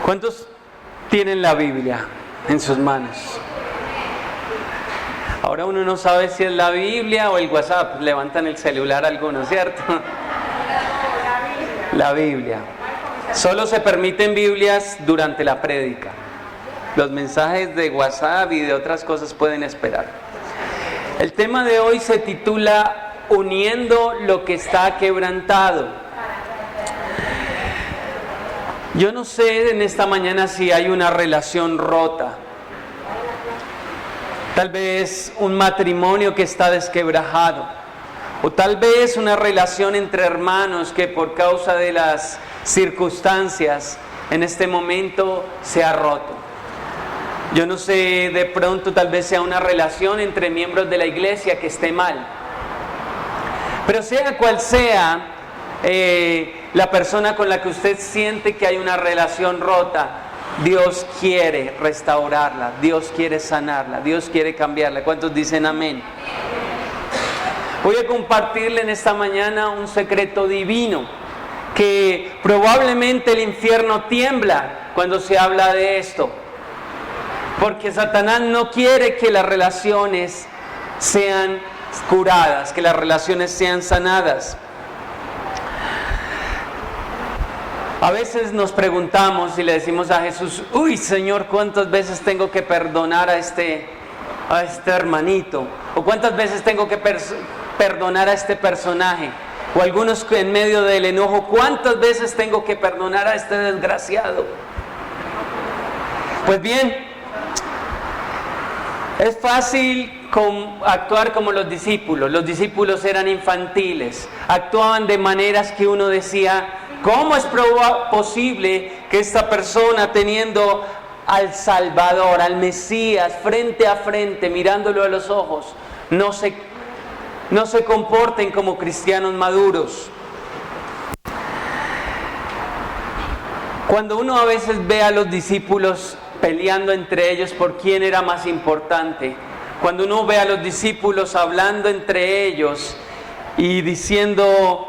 ¿Cuántos tienen la Biblia en sus manos? Ahora uno no sabe si es la Biblia o el WhatsApp. Levantan el celular algunos, ¿cierto? La Biblia. Solo se permiten Biblias durante la prédica. Los mensajes de WhatsApp y de otras cosas pueden esperar. El tema de hoy se titula Uniendo lo que está quebrantado. Yo no sé en esta mañana si hay una relación rota. Tal vez un matrimonio que está desquebrajado. O tal vez una relación entre hermanos que por causa de las circunstancias en este momento se ha roto. Yo no sé, de pronto tal vez sea una relación entre miembros de la iglesia que esté mal. Pero sea cual sea la persona con la que usted siente que hay una relación rota, Dios quiere restaurarla, Dios quiere sanarla, Dios quiere cambiarla. ¿Cuántos dicen amén? Voy a compartirle en esta mañana un secreto divino, que probablemente el infierno tiembla cuando se habla de esto, porque Satanás no quiere que las relaciones sean curadas, que las relaciones sean sanadas. A veces nos preguntamos y le decimos a Jesús: uy, Señor, ¿cuántas veces tengo que perdonar a este hermanito? ¿O cuántas veces tengo que perdonar a este personaje? O algunos que en medio del enojo, ¿cuántas veces tengo que perdonar a este desgraciado? Pues bien, es fácil actuar como los discípulos. Los discípulos eran infantiles, actuaban de maneras que uno decía: ¿cómo es posible que esta persona, teniendo al Salvador, al Mesías, frente a frente, mirándolo a los ojos, no se comporten como cristianos maduros? Cuando uno a veces ve a los discípulos peleando entre ellos por quién era más importante, cuando uno ve a los discípulos hablando entre ellos y diciendo: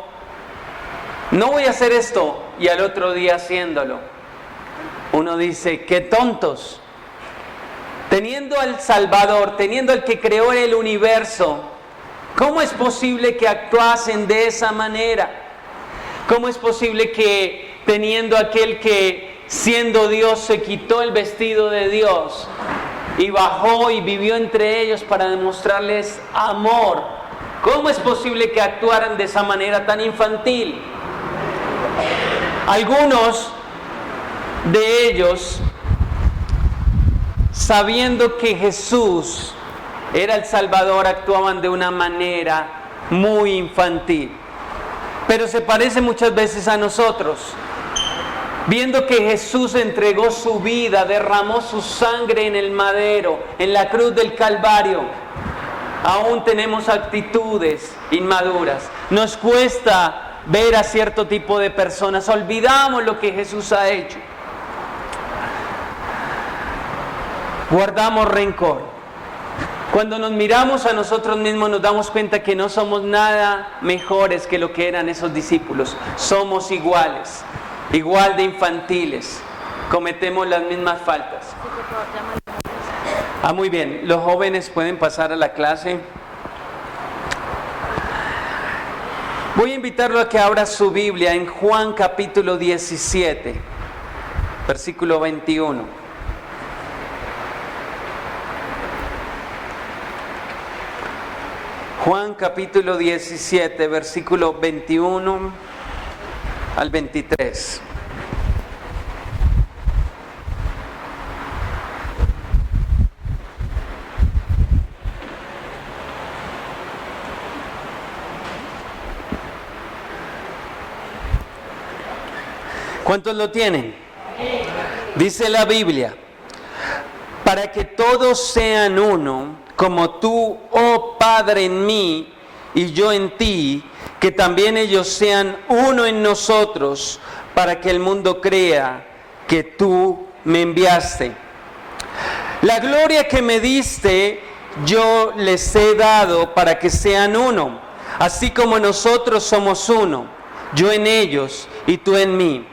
no voy a hacer esto, y al otro día haciéndolo, uno dice: qué tontos. Teniendo al Salvador, teniendo al que creó el universo, ¿cómo es posible que actuasen de esa manera? ¿Cómo es posible que teniendo aquel que, siendo Dios, se quitó el vestido de Dios y bajó y vivió entre ellos para demostrarles amor, cómo es posible que actuaran de esa manera tan infantil? Algunos de ellos, sabiendo que Jesús era el Salvador, actuaban de una manera muy infantil. Pero se parece muchas veces a nosotros. Viendo que Jesús entregó su vida, derramó su sangre en el madero, en la cruz del Calvario, aún tenemos actitudes inmaduras. Nos cuesta ver a cierto tipo de personas, olvidamos lo que Jesús ha hecho. Guardamos rencor. Cuando nos miramos a nosotros mismos nos damos cuenta que no somos nada mejores que lo que eran esos discípulos. Somos iguales, igual de infantiles, cometemos las mismas faltas. Muy bien, los jóvenes pueden pasar a la clase. Voy a invitarlo a que abra su Biblia en Juan capítulo 17, versículo 21. Juan capítulo 17, versículo 21 al 23. ¿Cuántos lo tienen? Dice la Biblia: para que todos sean uno, como tú, oh Padre, en mí y yo en ti, que también ellos sean uno en nosotros, para que el mundo crea que tú me enviaste. La gloria que me diste yo les he dado para que sean uno, así como nosotros somos uno, yo en ellos y tú en mí,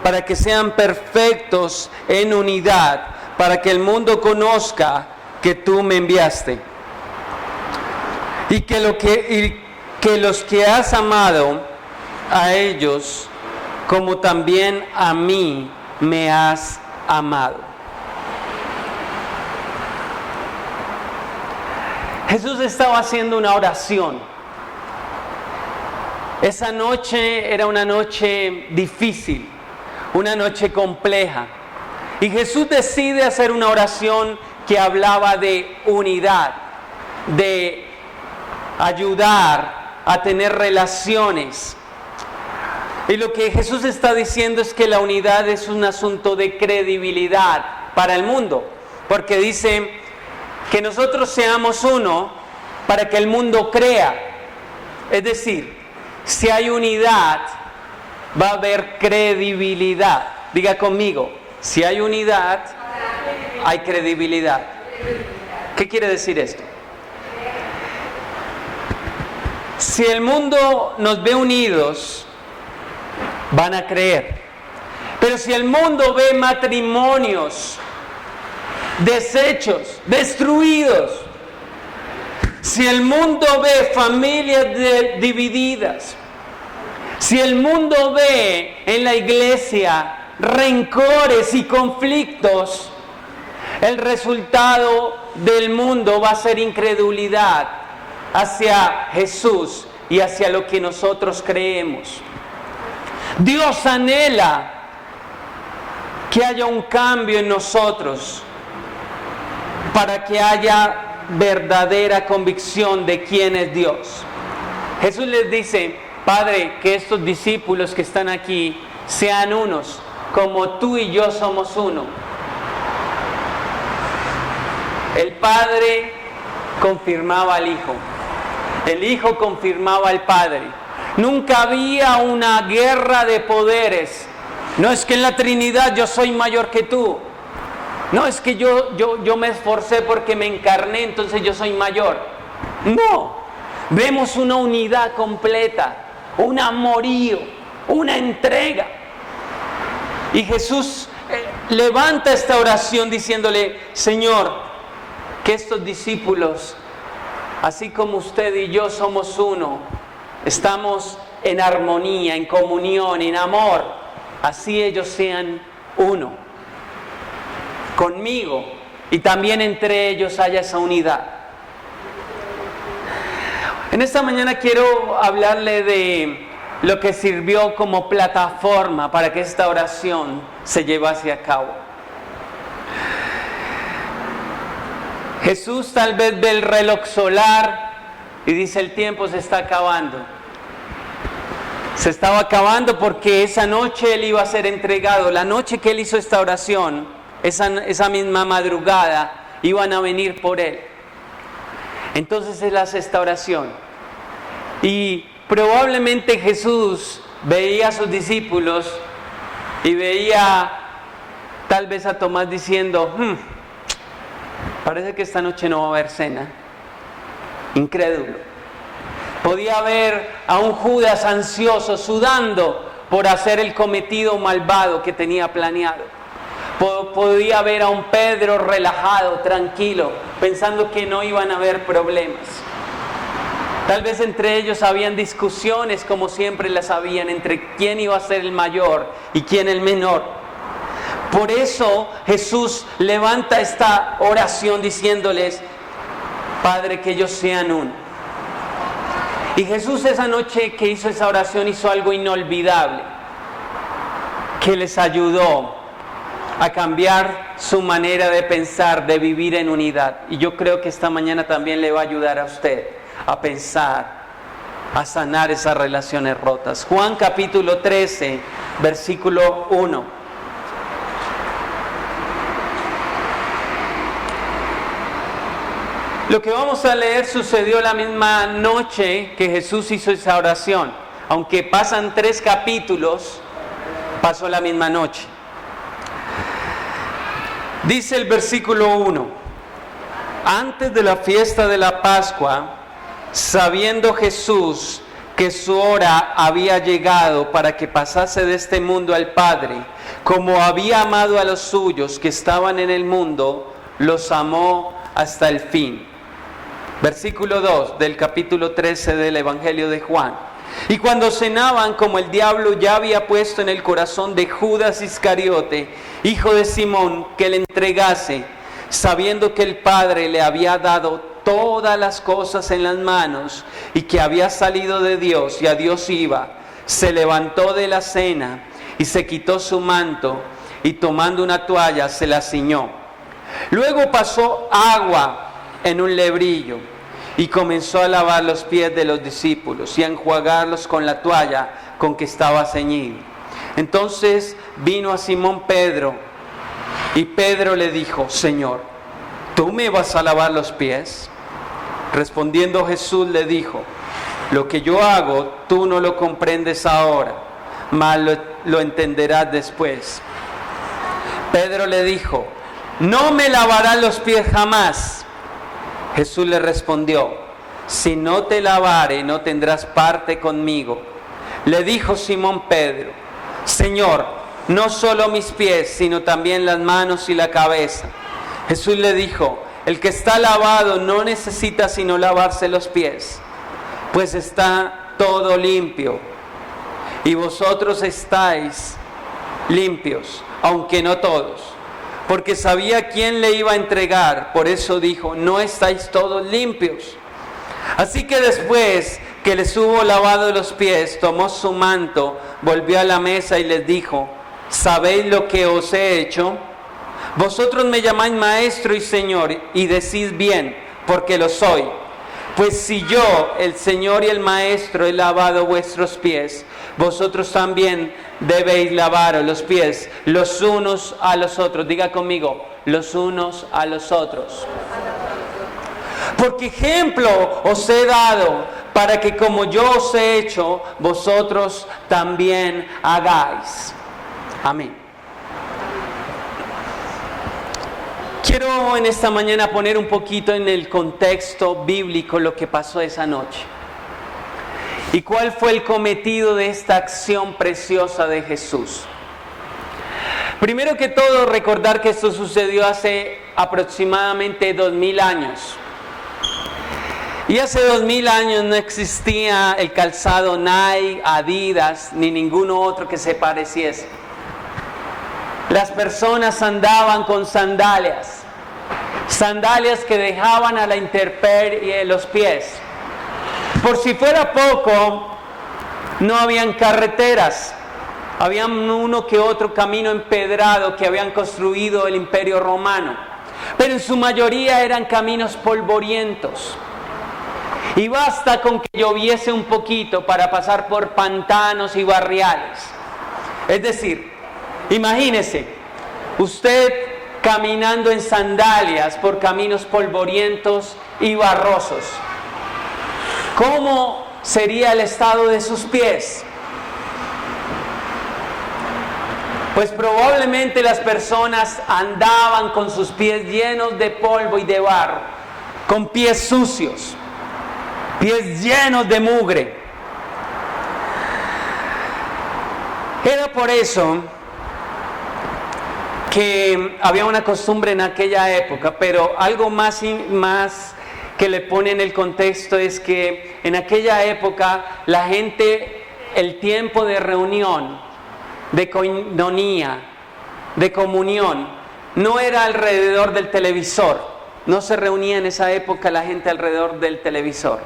para que sean perfectos en unidad, para que el mundo conozca que tú me enviaste. Y que los que has amado a ellos, como también a mí me has amado. Jesús estaba haciendo una oración. Esa noche era una noche difícil, una noche compleja. Y Jesús decide hacer una oración que hablaba de unidad, de ayudar a tener relaciones. Y lo que Jesús está diciendo es que la unidad es un asunto de credibilidad para el mundo, porque dice que nosotros seamos uno para que el mundo crea. Es decir, si hay unidad, va a haber credibilidad. Diga conmigo, si hay unidad, hay credibilidad. ¿Qué quiere decir esto? Si el mundo nos ve unidos, van a creer. Pero si el mundo ve matrimonios deshechos, destruidos, si el mundo ve familias divididas, si el mundo ve en la iglesia rencores y conflictos, el resultado del mundo va a ser incredulidad hacia Jesús y hacia lo que nosotros creemos. Dios anhela que haya un cambio en nosotros para que haya verdadera convicción de quién es Dios. Jesús les dice: Padre, que estos discípulos que están aquí sean unos, como tú y yo somos uno. El Padre confirmaba al Hijo, el Hijo confirmaba al Padre. Nunca había una guerra de poderes. No es que en la Trinidad yo soy mayor que tú. No es que yo me esforcé porque me encarné, entonces yo soy mayor. No, vemos una unidad completa, un amorío, una entrega. Y Jesús levanta esta oración diciéndole: Señor, que estos discípulos, así como usted y yo somos uno, estamos en armonía, en comunión, en amor, así ellos sean uno conmigo, y también entre ellos haya esa unidad. En esta mañana quiero hablarle de lo que sirvió como plataforma para que esta oración se llevase a cabo. Jesús tal vez ve el reloj solar y dice: el tiempo se está acabando. Se estaba acabando porque esa noche Él iba a ser entregado. La noche que Él hizo esta oración, esa misma madrugada, iban a venir por Él. Entonces Él hace esta oración. Y probablemente Jesús veía a sus discípulos y veía tal vez a Tomás diciendo: parece que esta noche no va a haber cena. Incrédulo. Podía ver a un Judas ansioso, sudando por hacer el cometido malvado que tenía planeado. Podía ver a un Pedro relajado, tranquilo, pensando que no iban a haber problemas. Tal vez entre ellos habían discusiones, como siempre las habían, entre quién iba a ser el mayor y quién el menor. Por eso Jesús levanta esta oración diciéndoles: Padre, que ellos sean uno. Y Jesús esa noche que hizo esa oración hizo algo inolvidable, que les ayudó a cambiar su manera de pensar, de vivir en unidad. Y yo creo que esta mañana también le va a ayudar a usted a pensar, a sanar esas relaciones rotas. Juan capítulo 13, versículo 1. Lo que vamos a leer sucedió la misma noche que Jesús hizo esa oración. Aunque pasan 3 capítulos, pasó la misma noche. Dice el versículo 1: antes de la fiesta de la Pascua, sabiendo Jesús que su hora había llegado para que pasase de este mundo al Padre, como había amado a los suyos que estaban en el mundo, los amó hasta el fin. Versículo 2 del capítulo 13 del Evangelio de Juan. Y cuando cenaban, como el diablo ya había puesto en el corazón de Judas Iscariote, hijo de Simón, que le entregase, sabiendo que el Padre le había dado todas las cosas en las manos y que había salido de Dios y a Dios iba, se levantó de la cena y se quitó su manto y tomando una toalla se la ciñó. Luego pasó agua en un lebrillo y comenzó a lavar los pies de los discípulos y a enjuagarlos con la toalla con que estaba ceñido. Entonces vino a Simón Pedro y Pedro le dijo: Señor, ¿tú me vas a lavar los pies? Respondiendo Jesús le dijo: lo que yo hago tú no lo comprendes ahora, mas lo entenderás después. Pedro le dijo: no me lavarás los pies jamás. Jesús le respondió: si no te lavare, no tendrás parte conmigo. Le dijo Simón Pedro: Señor, no solo mis pies, sino también las manos y la cabeza. Jesús le dijo: el que está lavado no necesita sino lavarse los pies, pues está todo limpio. Y vosotros estáis limpios, aunque no todos. Porque sabía quién le iba a entregar, por eso dijo: no estáis todos limpios. Así que después que les hubo lavado los pies, tomó su manto, volvió a la mesa y les dijo: ¿sabéis lo que os he hecho? Vosotros me llamáis maestro y señor, y decís bien, porque lo soy. Pues si yo, el Señor y el Maestro, he lavado vuestros pies, vosotros también debéis lavaros los pies los unos a los otros. Diga conmigo: los unos a los otros. Porque ejemplo os he dado, para que como yo os he hecho, vosotros también hagáis. Amén. Quiero en esta mañana poner un poquito en el contexto bíblico lo que pasó esa noche. ¿Y cuál fue el cometido de esta acción preciosa de Jesús? Primero que todo, recordar que esto sucedió hace aproximadamente 2000 años. Y hace 2000 años no existía el calzado Nike, Adidas, ni ninguno otro que se pareciese. Las personas andaban con sandalias que dejaban a la intemperie los pies. Por si fuera poco, no habían carreteras, habían uno que otro camino empedrado que habían construido el Imperio Romano, pero en su mayoría eran caminos polvorientos. Y basta con que lloviese un poquito para pasar por pantanos y barriales. Es decir, imagínese, usted caminando en sandalias por caminos polvorientos y barrosos. ¿Cómo sería el estado de sus pies? Pues probablemente las personas andaban con sus pies llenos de polvo y de barro, con pies sucios, pies llenos de mugre. Era por eso que había una costumbre en aquella época, pero algo más que le pone en el contexto es que en aquella época la gente, el tiempo de reunión, de koinonía, de comunión, no era alrededor del televisor. No se reunía en esa época la gente alrededor del televisor,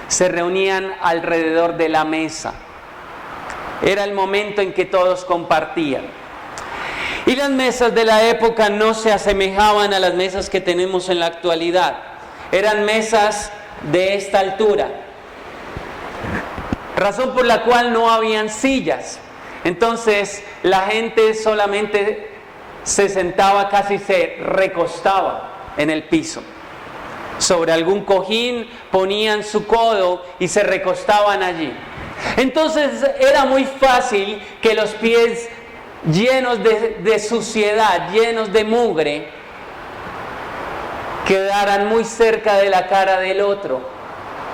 se reunían alrededor de la mesa. Era el momento en que todos compartían. Y las mesas de la época no se asemejaban a las mesas que tenemos en la actualidad. Eran mesas de esta altura, razón por la cual no habían sillas. Entonces la gente solamente se sentaba, casi se recostaba en el piso. Sobre algún cojín ponían su codo y se recostaban allí. Entonces era muy fácil que los pies llenos de suciedad, llenos de mugre, quedaran muy cerca de la cara del otro.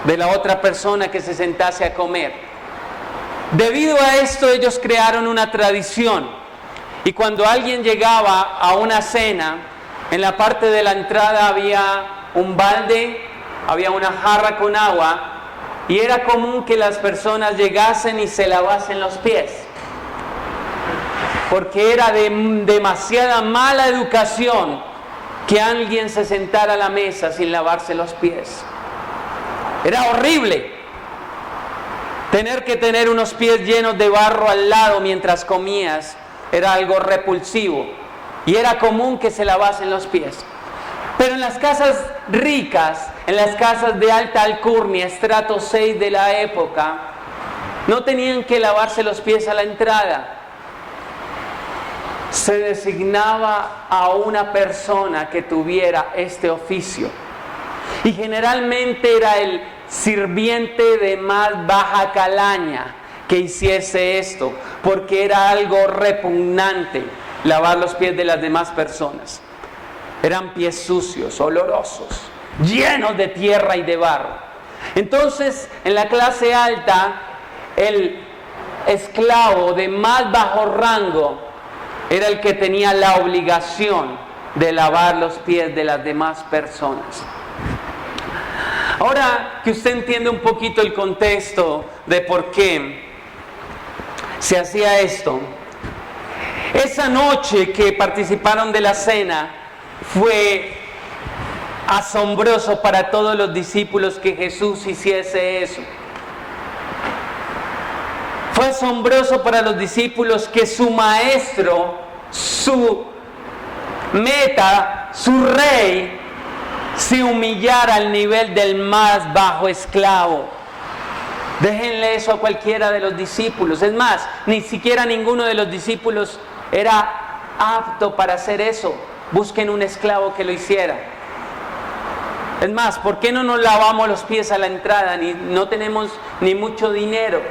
de la otra persona que se sentase a comer. Debido a esto ellos crearon una tradición, y cuando alguien llegaba a una cena, en la parte de la entrada había un balde, había una jarra con agua, y era común que las personas llegasen y se lavasen los pies, porque era de demasiada mala educación que alguien se sentara a la mesa sin lavarse los pies. Era horrible tener que tener unos pies llenos de barro al lado mientras comías. Era algo repulsivo y era común que se lavasen los pies. Pero en las casas ricas, en las casas de alta alcurnia, estrato 6 de la época, no tenían que lavarse los pies a la entrada. Se designaba a una persona que tuviera este oficio. Y generalmente era el sirviente de más baja calaña que hiciese esto, porque era algo repugnante lavar los pies de las demás personas. Eran pies sucios, olorosos, llenos de tierra y de barro. Entonces, en la clase alta, el esclavo de más bajo rango era el que tenía la obligación de lavar los pies de las demás personas. Ahora que usted entiende un poquito el contexto de por qué se hacía esto, esa noche que participaron de la cena fue asombroso para todos los discípulos que Jesús hiciese eso. Fue asombroso para los discípulos que su maestro, su meta, su rey, se humillara al nivel del más bajo esclavo. Déjenle eso a cualquiera de los discípulos. Es más, ni siquiera ninguno de los discípulos era apto para hacer eso. Busquen un esclavo que lo hiciera. Es más, ¿por qué no nos lavamos los pies a la entrada? No tenemos ni mucho dinero.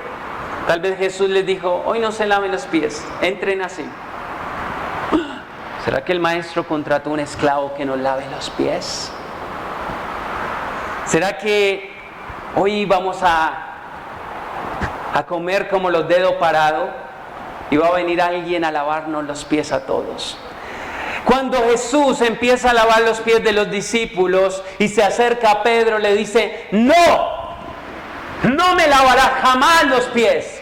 Tal vez Jesús les dijo, hoy no se laven los pies, entren así. ¿Será que el maestro contrató un esclavo que nos lave los pies? ¿Será que hoy vamos a comer como los dedos parados y va a venir alguien a lavarnos los pies a todos? Cuando Jesús empieza a lavar los pies de los discípulos y se acerca a Pedro, le dice, no me lavarás jamás los pies.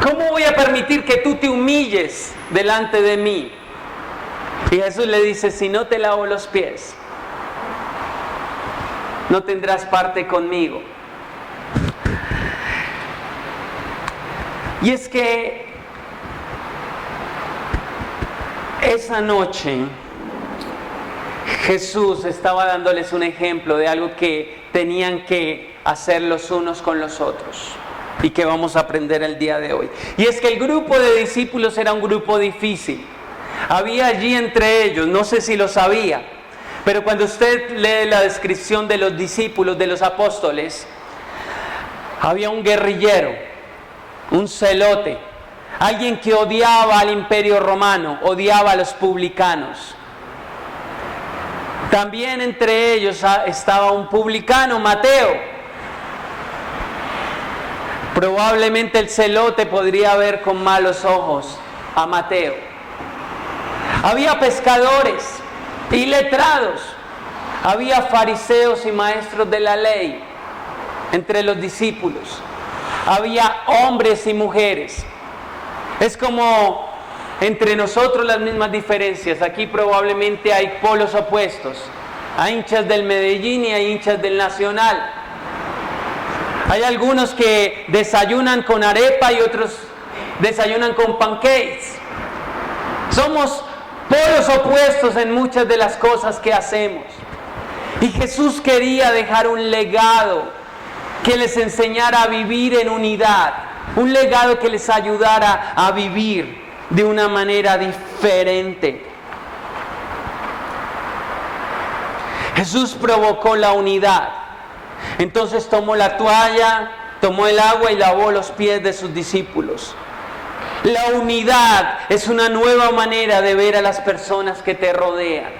¿Cómo voy a permitir que tú te humilles delante de mí? Y Jesús le dice, si no te lavo los pies, no tendrás parte conmigo. Y es que esa noche Jesús estaba dándoles un ejemplo de algo que tenían que hacer los unos con los otros y que vamos a aprender el día de hoy. Y es que el grupo de discípulos era un grupo difícil. Había allí entre ellos, no sé si lo sabía, pero cuando usted lee la descripción de los discípulos, de los apóstoles, había un guerrillero, un celote, alguien que odiaba al imperio romano, odiaba a los publicanos. También entre ellos estaba un publicano, Mateo. Probablemente el celote podría ver con malos ojos a Mateo. Había pescadores y letrados, había fariseos y maestros de la ley entre los discípulos, había hombres y mujeres. Es como entre nosotros las mismas diferencias. Aquí probablemente hay polos opuestos. Hay hinchas del Medellín y hay hinchas del Nacional. Hay algunos que desayunan con arepa y otros desayunan con pancakes. Somos polos opuestos en muchas de las cosas que hacemos. Y Jesús quería dejar un legado que les enseñara a vivir en unidad. Un legado que les ayudara a vivir de una manera diferente. Jesús provocó la unidad. Entonces tomó la toalla, tomó el agua y lavó los pies de sus discípulos. La unidad es una nueva manera de ver a las personas que te rodean.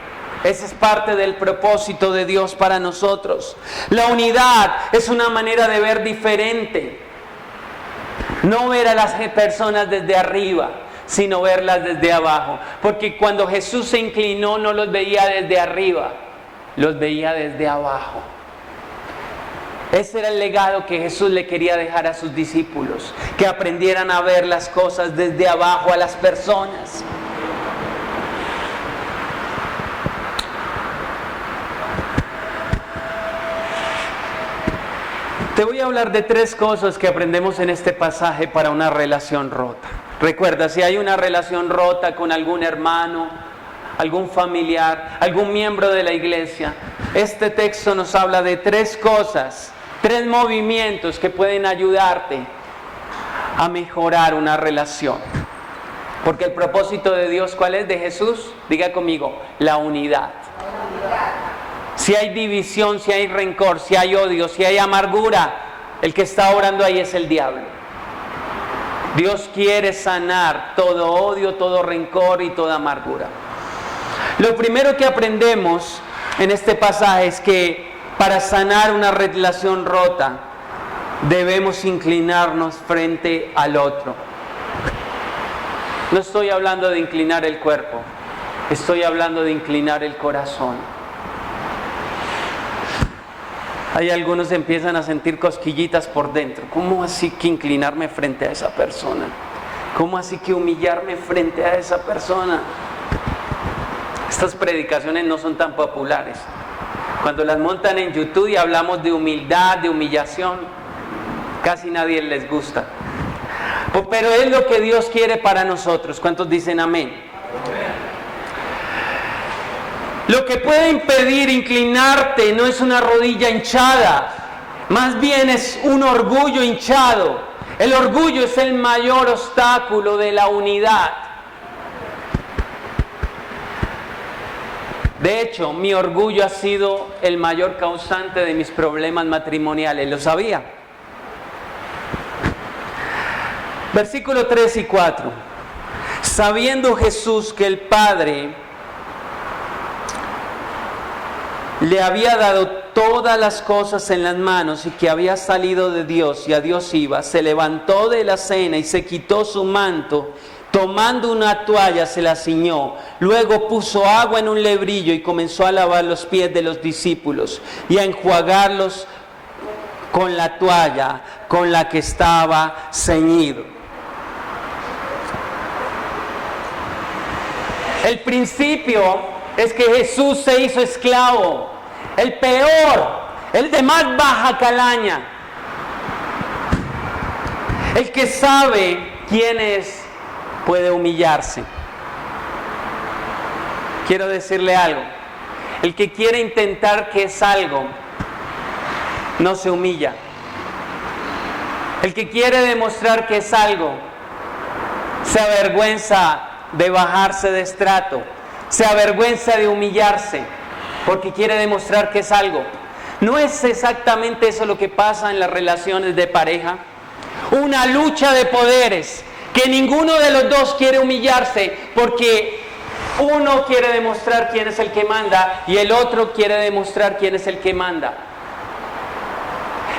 Ese es parte del propósito de Dios para nosotros. La unidad es una manera de ver diferente. No ver a las personas desde arriba, sino verlas desde abajo. Porque cuando Jesús se inclinó, no los veía desde arriba, los veía desde abajo. Ese era el legado que Jesús le quería dejar a sus discípulos, que aprendieran a ver las cosas desde abajo a las personas. Te voy a hablar de 3 cosas que aprendemos en este pasaje para una relación rota. Recuerda, si hay una relación rota con algún hermano, algún familiar, algún miembro de la iglesia, este texto nos habla de 3 cosas, 3 movimientos que pueden ayudarte a mejorar una relación. Porque el propósito de Dios, ¿cuál es? De Jesús, diga conmigo, la unidad. Si hay división, si hay rencor, si hay odio, si hay amargura, el que está orando ahí es el diablo. Dios quiere sanar todo odio, todo rencor y toda amargura. Lo primero que aprendemos en este pasaje es que para sanar una relación rota debemos inclinarnos frente al otro. No estoy hablando de inclinar el cuerpo, estoy hablando de inclinar el corazón. Hay algunos que empiezan a sentir cosquillitas por dentro. ¿Cómo así que inclinarme frente a esa persona? ¿Cómo así que humillarme frente a esa persona? Estas predicaciones no son tan populares. Cuando las montan en YouTube y hablamos de humildad, de humillación, casi nadie les gusta. Pero es lo que Dios quiere para nosotros. ¿Cuántos dicen amén? Lo que puede impedir inclinarte no es una rodilla hinchada, más bien es un orgullo hinchado. El orgullo es el mayor obstáculo de la unidad. De hecho, mi orgullo ha sido el mayor causante de mis problemas matrimoniales, ¿lo sabía? Versículo 3 y 4. Sabiendo Jesús que el Padre le había dado todas las cosas en las manos y que había salido de Dios y a Dios iba, se levantó de la cena y se quitó su manto, tomando una toalla se la ciñó, luego puso agua en un lebrillo y comenzó a lavar los pies de los discípulos y a enjuagarlos con la toalla con la que estaba ceñido. El principio es que Jesús se hizo esclavo, el peor, el de más baja calaña, el que sabe quién es, puede humillarse. Quiero decirle algo, el que quiere intentar que es algo, no se humilla. El que quiere demostrar que es algo, se avergüenza de bajarse de estrato, se avergüenza de humillarse, porque quiere demostrar que es algo. ¿No es exactamente eso lo que pasa en las relaciones de pareja? Una lucha de poderes, que ninguno de los dos quiere humillarse, porque uno quiere demostrar quién es el que manda y el otro quiere demostrar quién es el que manda.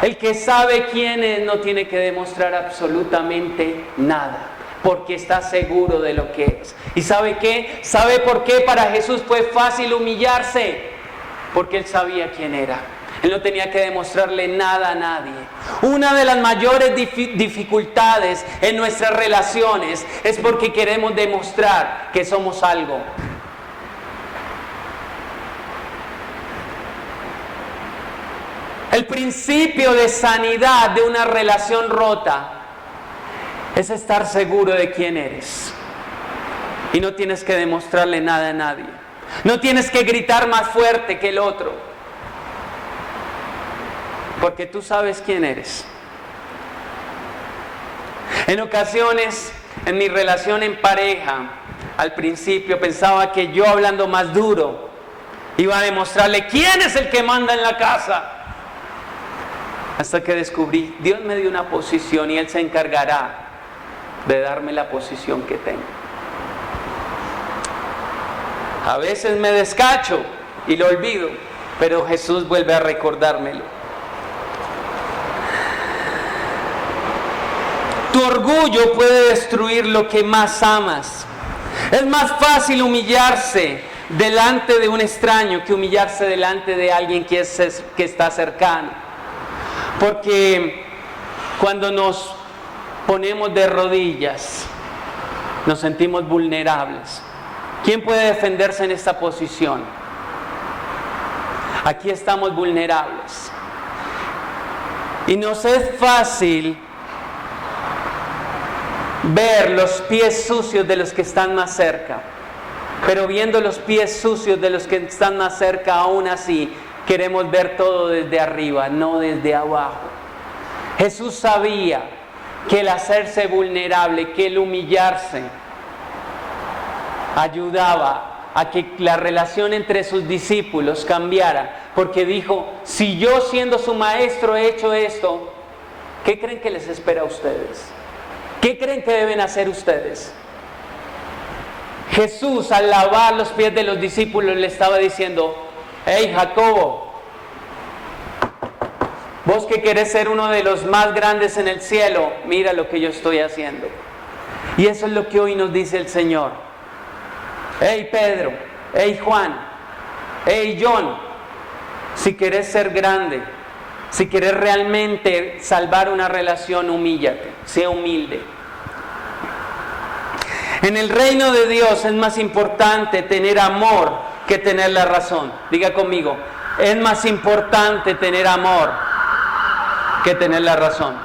El que sabe quién es no tiene que demostrar absolutamente nada, porque está seguro de lo que es. ¿Y sabe qué? ¿Sabe por qué para Jesús fue fácil humillarse? Porque Él sabía quién era. Él no tenía que demostrarle nada a nadie. Una de las mayores dificultades en nuestras relaciones es porque queremos demostrar que somos algo. El principio de sanidad de una relación rota es estar seguro de quién eres. Y no tienes que demostrarle nada a nadie. No tienes que gritar más fuerte que el otro. Porque tú sabes quién eres. En ocasiones, en mi relación en pareja, al principio pensaba que yo hablando más duro iba a demostrarle quién es el que manda en la casa. Hasta que descubrí, Dios me dio una posición y Él se encargará de darme la posición que tengo. A veces me descacho y lo olvido, pero Jesús vuelve a recordármelo. Tu orgullo puede destruir lo que más amas. Es más fácil humillarse delante de un extraño que humillarse delante de alguien que está cercano. Porque cuando nos ponemos de rodillas, nos sentimos vulnerables. ¿Quién puede defenderse en esta posición? Aquí estamos vulnerables. Y nos es fácil ver los pies sucios de los que están más cerca. Pero viendo los pies sucios de los que están más cerca, aún así queremos ver todo desde arriba, no desde abajo. Jesús sabía que el hacerse vulnerable, que el humillarse, ayudaba a que la relación entre sus discípulos cambiara. Porque dijo, si yo siendo su maestro he hecho esto, ¿qué creen que les espera a ustedes? ¿Qué creen que deben hacer ustedes? Jesús, al lavar los pies de los discípulos, le estaba diciendo, hey Jacobo, vos que querés ser uno de los más grandes en el cielo, mira lo que yo estoy haciendo. Y eso es lo que hoy nos dice el Señor. Hey Pedro, hey Juan, hey John, si querés ser grande, si querés realmente salvar una relación, humíllate, sea humilde. En el reino de Dios es más importante tener amor que tener la razón. Diga conmigo, es más importante tener amor que tener la razón.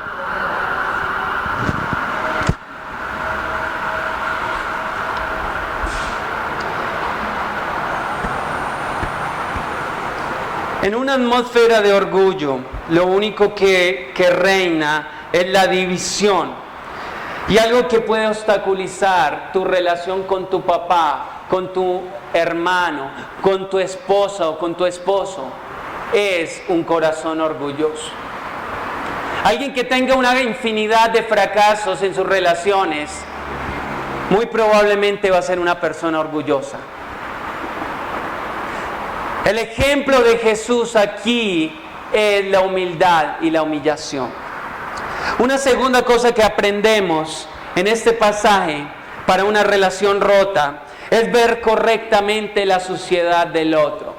En una atmósfera de orgullo, lo único que reina es la división. Y algo que puede obstaculizar tu relación con tu papá, con tu hermano, con tu esposa o con tu esposo, es un corazón orgulloso. Alguien que tenga una infinidad de fracasos en sus relaciones, muy probablemente va a ser una persona orgullosa. El ejemplo de Jesús aquí es la humildad y la humillación. Una segunda cosa que aprendemos en este pasaje para una relación rota es ver correctamente la suciedad del otro.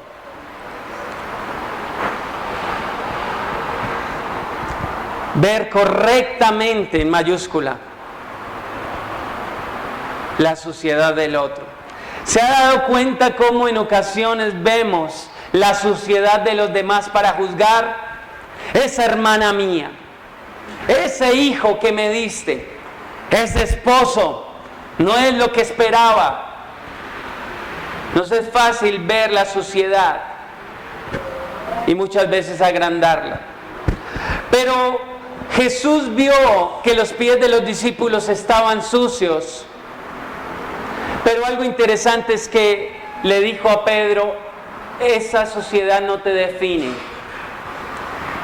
Ver correctamente, en mayúscula, la suciedad del otro. ¿Se ha dado cuenta cómo en ocasiones vemos la suciedad de los demás para juzgar? Esa hermana mía, ese hijo que me diste, ese esposo, no es lo que esperaba. Nos es fácil ver la suciedad y muchas veces agrandarla. Pero Jesús vio que los pies de los discípulos estaban sucios. Pero algo interesante es que le dijo a Pedro, esa suciedad no te define.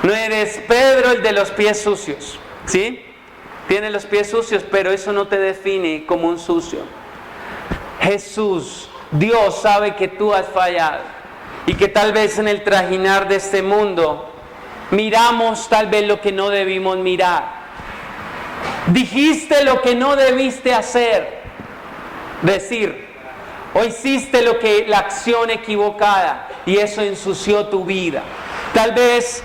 No eres Pedro el de los pies sucios, ¿sí? Tienes los pies sucios, pero eso no te define como un sucio. Jesús, Dios sabe que tú has fallado y que tal vez en el trajinar de este mundo miramos tal vez lo que no debimos mirar. Dijiste lo que no debiste hacer, decir, o hiciste la acción equivocada y eso ensució tu vida. Tal vez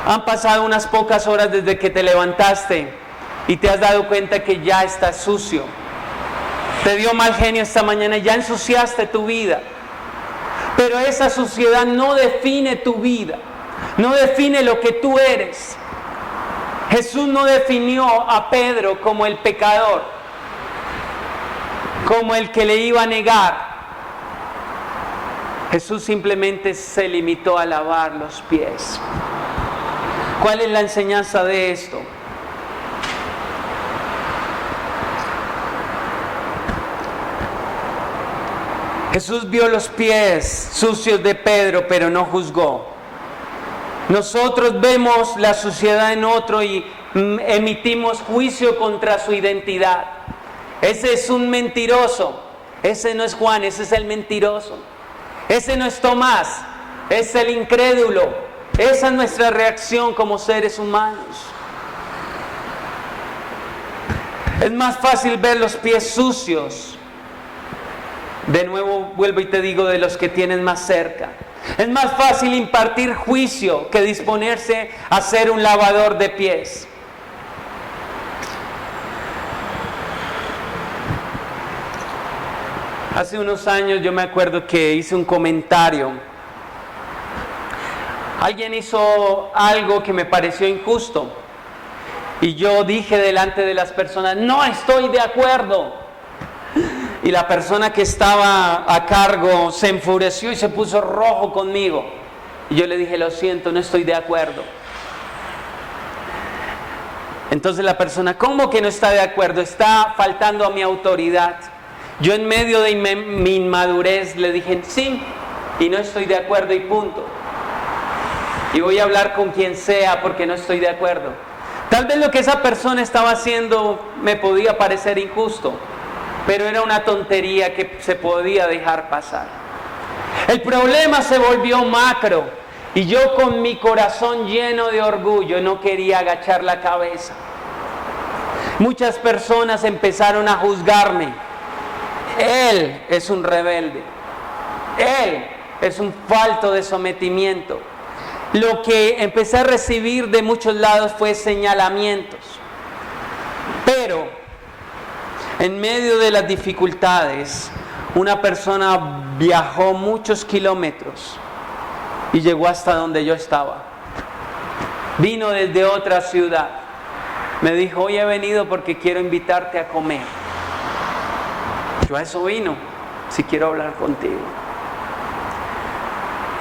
han pasado unas pocas horas desde que te levantaste y te has dado cuenta que ya estás sucio. Te dio mal genio esta mañana y ya ensuciaste tu vida. Pero esa suciedad no define tu vida, no define lo que tú eres. Jesús no definió a Pedro como el pecador, como el que le iba a negar. Jesús simplemente se limitó a lavar los pies. ¿Cuál es la enseñanza de esto? Jesús vio los pies sucios de Pedro, pero no juzgó. Nosotros vemos la suciedad en otro y emitimos juicio contra su identidad. Ese es un mentiroso. Ese no es Juan, ese es el mentiroso. Ese no es Tomás, es el incrédulo. Esa es nuestra reacción como seres humanos. Es más fácil ver los pies sucios. De nuevo vuelvo y te digo, de los que tienes más cerca. Es más fácil impartir juicio que disponerse a ser un lavador de pies. Hace unos años yo me acuerdo que hice un comentario. Alguien hizo algo que me pareció injusto. Y yo dije delante de las personas, no estoy de acuerdo. Y la persona que estaba a cargo se enfureció y se puso rojo conmigo. Y yo le dije, lo siento, no estoy de acuerdo. Entonces la persona, ¿cómo que no está de acuerdo? Está faltando a mi autoridad. Yo en medio de mi inmadurez le dije, sí, y no estoy de acuerdo y punto. Y voy a hablar con quien sea porque no estoy de acuerdo. Tal vez lo que esa persona estaba haciendo me podía parecer injusto, pero era una tontería que se podía dejar pasar. El problema se volvió macro y yo con mi corazón lleno de orgullo no quería agachar la cabeza. Muchas personas empezaron a juzgarme. Él es un rebelde. Él es un falto de sometimiento. Lo que empecé a recibir de muchos lados fue señalamientos. Pero en medio de las dificultades, una persona viajó muchos kilómetros y llegó hasta donde yo estaba. Vino desde otra ciudad. Me dijo, hoy he venido porque quiero invitarte a comer. Yo a eso vino, si quiero hablar contigo.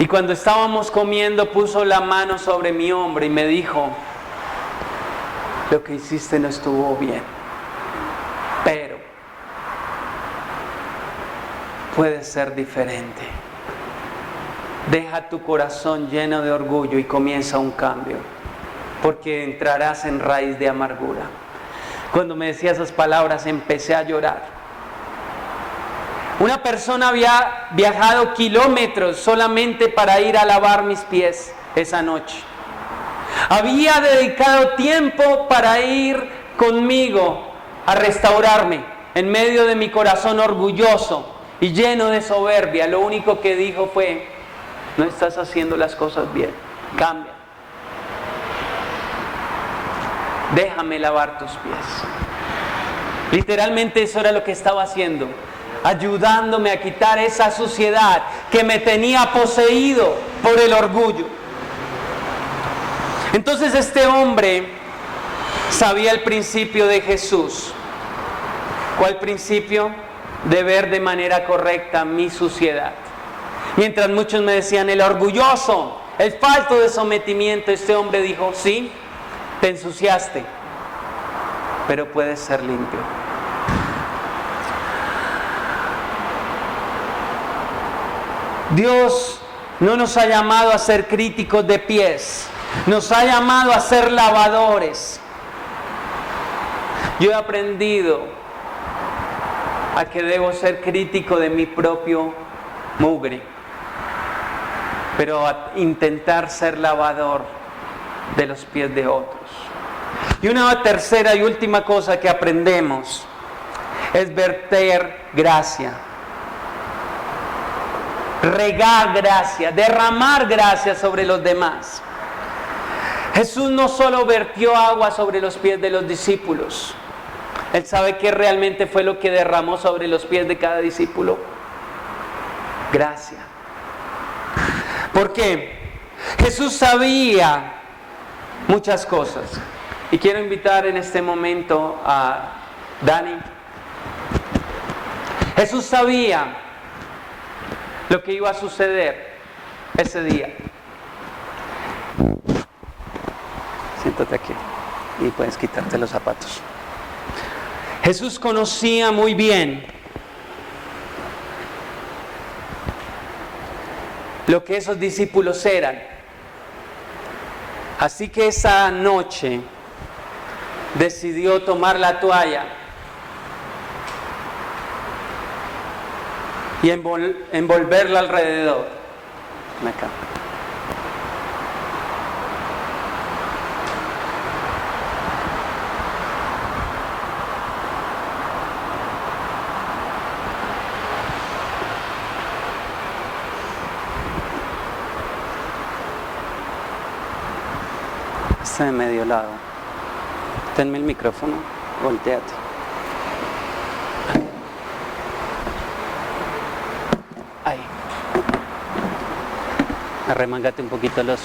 Y cuando estábamos comiendo, puso la mano sobre mi hombro y me dijo, lo que hiciste no estuvo bien, pero puede ser diferente. Deja tu corazón lleno de orgullo y comienza un cambio, porque entrarás en raíz de amargura. Cuando me decía esas palabras, empecé a llorar. Una persona había viajado kilómetros solamente para ir a lavar mis pies esa noche. Había dedicado tiempo para ir conmigo a restaurarme en medio de mi corazón orgulloso y lleno de soberbia. Lo único que dijo fue, no estás haciendo las cosas bien, cambia. Déjame lavar tus pies. Literalmente eso era lo que estaba haciendo. Ayudándome a quitar esa suciedad que me tenía poseído por el orgullo. Entonces este hombre sabía el principio de Jesús. ¿Cuál principio? De ver de manera correcta mi suciedad. Mientras muchos me decían, el orgulloso, el falto de sometimiento, este hombre dijo, sí, te ensuciaste, pero puedes ser limpio. Dios no nos ha llamado a ser críticos de pies, nos ha llamado a ser lavadores. Yo he aprendido a que debo ser crítico de mi propio mugre, pero a intentar ser lavador de los pies de otros. Y una tercera y última cosa que aprendemos es verter gracia. Regar gracia, derramar gracia sobre los demás. Jesús no solo vertió agua sobre los pies de los discípulos. Él sabe qué realmente fue lo que derramó sobre los pies de cada discípulo. Gracia. ¿Por qué? Jesús sabía muchas cosas. Y quiero invitar en este momento a Dani. Jesús sabía lo que iba a suceder ese día. Siéntate aquí y puedes quitarte los zapatos. Jesús conocía muy bien lo que esos discípulos eran. Así que esa noche decidió tomar la toalla y envolverla alrededor. Acá. Está de medio lado. Tenme el micrófono, volteate. Ahí. Arremángate un poquito los...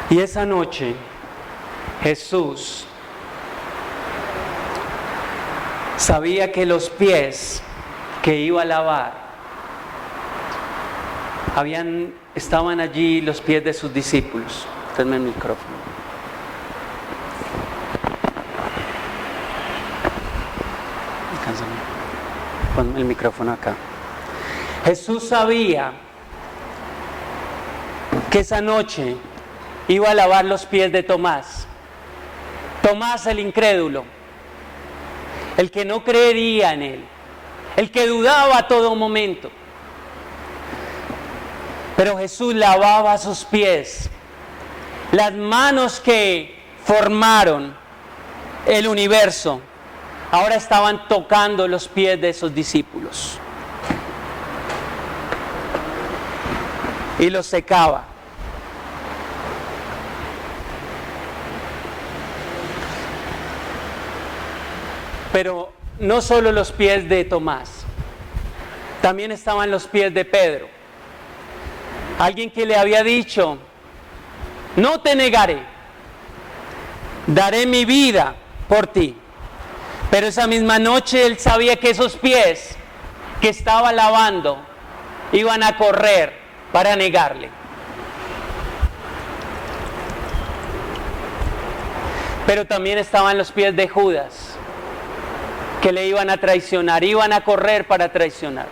Y esa noche Jesús sabía que los pies que iba a lavar estaban allí los pies de sus discípulos. Tenme el micrófono. Pon el micrófono acá. Jesús sabía que esa noche iba a lavar los pies de Tomás. Tomás el incrédulo, el que no creería en él, el que dudaba a todo momento. Pero Jesús lavaba sus pies. Las manos que formaron el universo ahora estaban tocando los pies de esos discípulos. Y los secaba. Pero no solo los pies de Tomás, también estaban los pies de Pedro. Alguien que le había dicho, no te negaré, daré mi vida por ti. Pero esa misma noche él sabía que esos pies que estaba lavando iban a correr para negarle. Pero también estaban los pies de Judas, que le iban a traicionar, iban a correr para traicionar.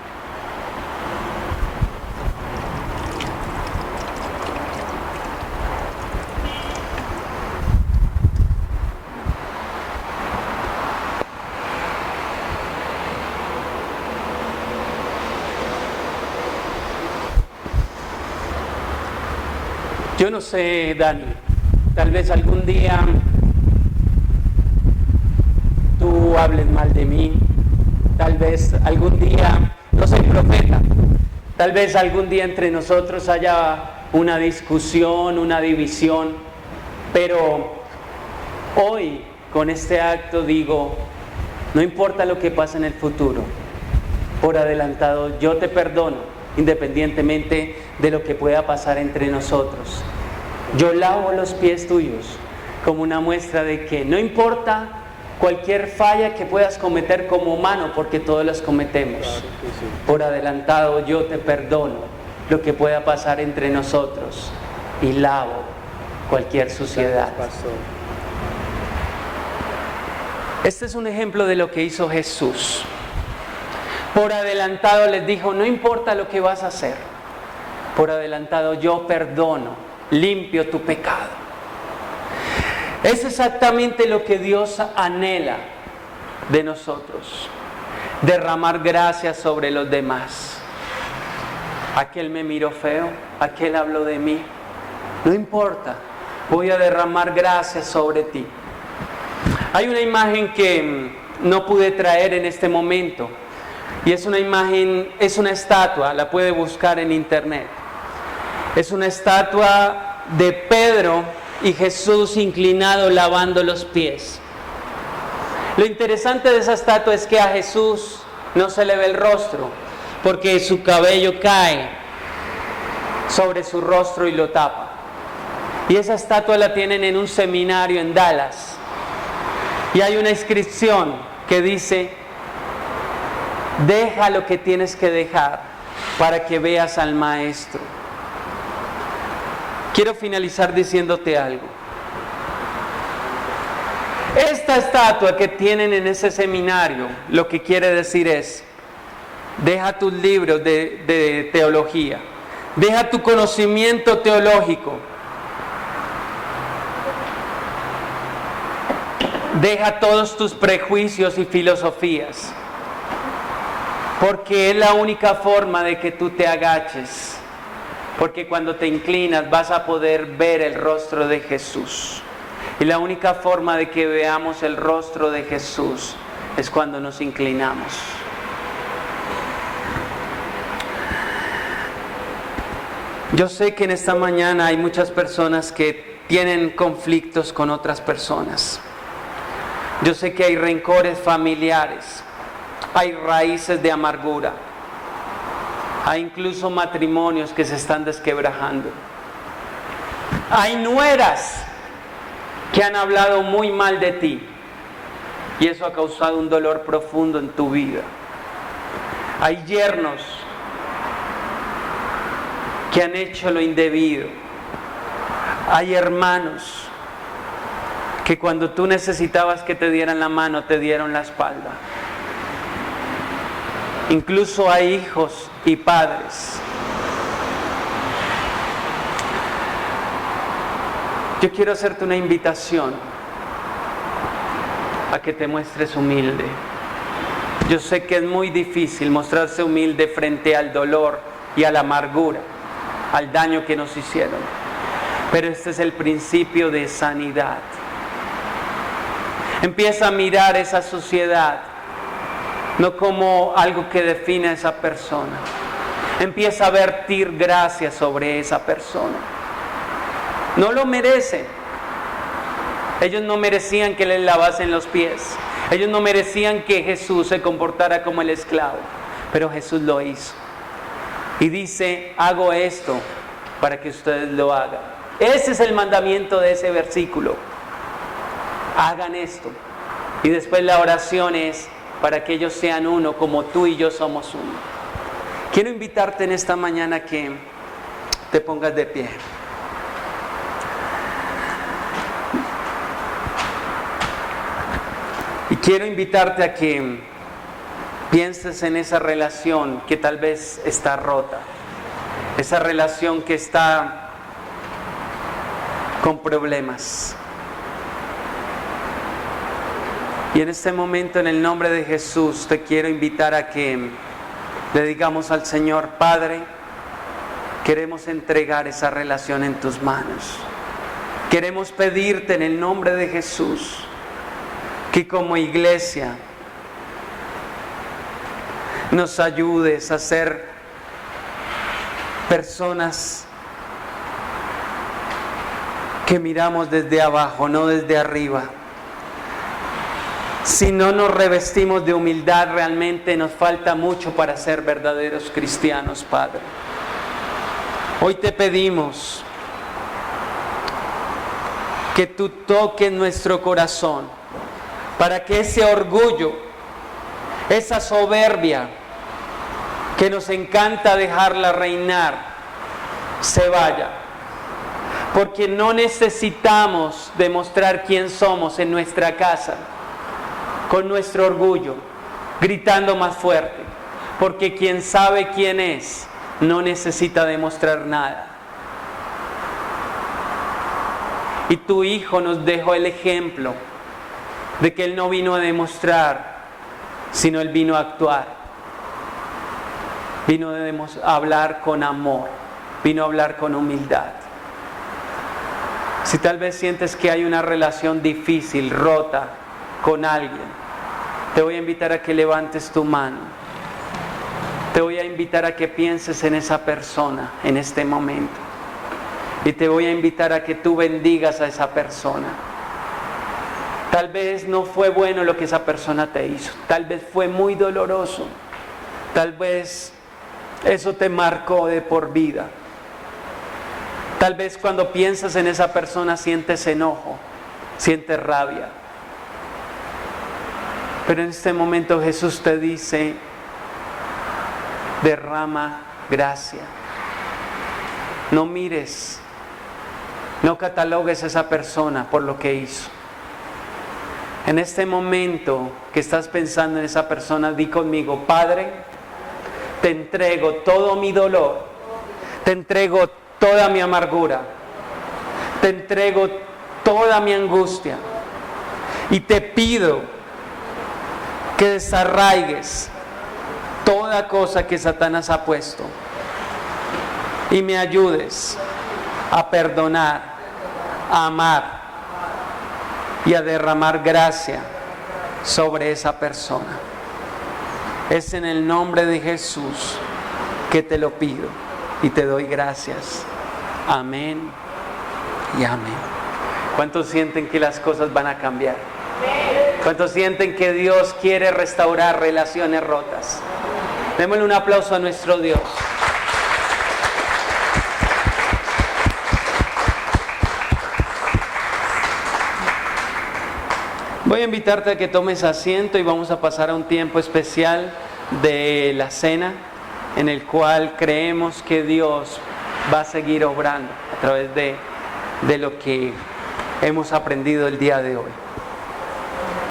Yo no sé, Dani, tal vez algún día tú hables mal de mí, tal vez algún día, no soy profeta, tal vez algún día entre nosotros haya una discusión, una división, pero hoy con este acto digo, no importa lo que pase en el futuro, por adelantado yo te perdono, independientemente de lo que pueda pasar entre nosotros. Yo lavo los pies tuyos como una muestra de que no importa cualquier falla que puedas cometer como humano, porque todos las cometemos. Claro que sí. Por adelantado yo te perdono lo que pueda pasar entre nosotros y lavo cualquier suciedad. Este es un ejemplo de lo que hizo Jesús. Por adelantado les dijo, no importa lo que vas a hacer, por adelantado yo perdono, limpio tu pecado. Es exactamente lo que Dios anhela de nosotros, derramar gracia sobre los demás. Aquel me miró feo, aquel habló de mí, no importa, voy a derramar gracia sobre ti. Hay una imagen que no pude traer en este momento, y es una imagen, es una estatua, la puede buscar en internet. Es una estatua de Pedro y Jesús inclinado lavando los pies. Lo interesante de esa estatua es que a Jesús no se le ve el rostro, porque su cabello cae sobre su rostro y lo tapa. Y esa estatua la tienen en un seminario en Dallas. Y hay una inscripción que dice: deja lo que tienes que dejar para que veas al Maestro. Quiero finalizar diciéndote algo. Esta estatua que tienen en ese seminario, lo que quiere decir es: deja tus libros de teología, deja tu conocimiento teológico, deja todos tus prejuicios y filosofías Porque es la única forma de que tú te agaches. Porque cuando te inclinas vas a poder ver el rostro de Jesús. Y la única forma de que veamos el rostro de Jesús es cuando nos inclinamos. Yo sé que en esta mañana hay muchas personas que tienen conflictos con otras personas. Yo sé que hay rencores familiares, hay raíces de amargura, hay incluso matrimonios que se están desquebrajando. Hay nueras que han hablado muy mal de ti y eso ha causado un dolor profundo en tu vida. Hay yernos que han hecho lo indebido. Hay hermanos que cuando tú necesitabas que te dieran la mano, te dieron la espalda. Incluso hay hijos y padres. Yo quiero hacerte una invitación a que te muestres humilde. Yo sé que es muy difícil mostrarse humilde frente al dolor y a la amargura, al daño que nos hicieron. Pero este es el principio de sanidad. Empieza a mirar esa sociedad no como algo que define a esa persona. Empieza a vertir gracia sobre esa persona. No lo merecen. Ellos no merecían que les lavasen los pies. Ellos no merecían que Jesús se comportara como el esclavo. Pero Jesús lo hizo. Y dice, hago esto para que ustedes lo hagan. Ese es el mandamiento de ese versículo. Hagan esto. Y después la oración es para que ellos sean uno como tú y yo somos uno. Quiero invitarte en esta mañana que te pongas de pie. Y quiero invitarte a que pienses en esa relación que tal vez está rota. Esa relación que está con problemas. Y en este momento, en el nombre de Jesús, te quiero invitar a que le digamos al Señor, Padre, queremos entregar esa relación en tus manos. Queremos pedirte en el nombre de Jesús que como iglesia nos ayudes a ser personas que miramos desde abajo, no desde arriba. Si no nos revestimos de humildad, realmente nos falta mucho para ser verdaderos cristianos, Padre. Hoy te pedimos que tú toques nuestro corazón para que ese orgullo, esa soberbia que nos encanta dejarla reinar, se vaya. Porque no necesitamos demostrar quién somos en nuestra casa con nuestro orgullo, gritando más fuerte, porque quien sabe quién es, no necesita demostrar nada. Y tu Hijo nos dejó el ejemplo de que Él no vino a demostrar, sino Él vino a actuar. Vino a hablar con amor, vino a hablar con humildad. Si tal vez sientes que hay una relación difícil, rota con alguien, te voy a invitar a que levantes tu mano. Te voy a invitar a que pienses en esa persona en este momento. Y te voy a invitar a que tú bendigas a esa persona. Tal vez no fue bueno lo que esa persona te hizo. Tal vez fue muy doloroso. Tal vez eso te marcó de por vida. Tal vez cuando piensas en esa persona sientes enojo, sientes rabia. Pero en este momento Jesús te dice, derrama gracia. No mires, no catalogues a esa persona por lo que hizo. En este momento que estás pensando en esa persona, di conmigo, Padre, te entrego todo mi dolor, te entrego toda mi amargura, te entrego toda mi angustia y te pido que desarraigues toda toda cosa que Satanás ha puesto y me ayudes a perdonar, a amar y a derramar gracia sobre esa persona. Es en el nombre de Jesús que te lo pido y te doy gracias. Amén y amén. ¿Cuántos sienten que las cosas van a cambiar? ¿Cuántos sienten que Dios quiere restaurar relaciones rotas? Démosle un aplauso a nuestro Dios. Voy a invitarte a que tomes asiento y vamos a pasar a un tiempo especial de la cena, en el cual creemos que Dios va a seguir obrando a través de lo que hemos aprendido el día de hoy.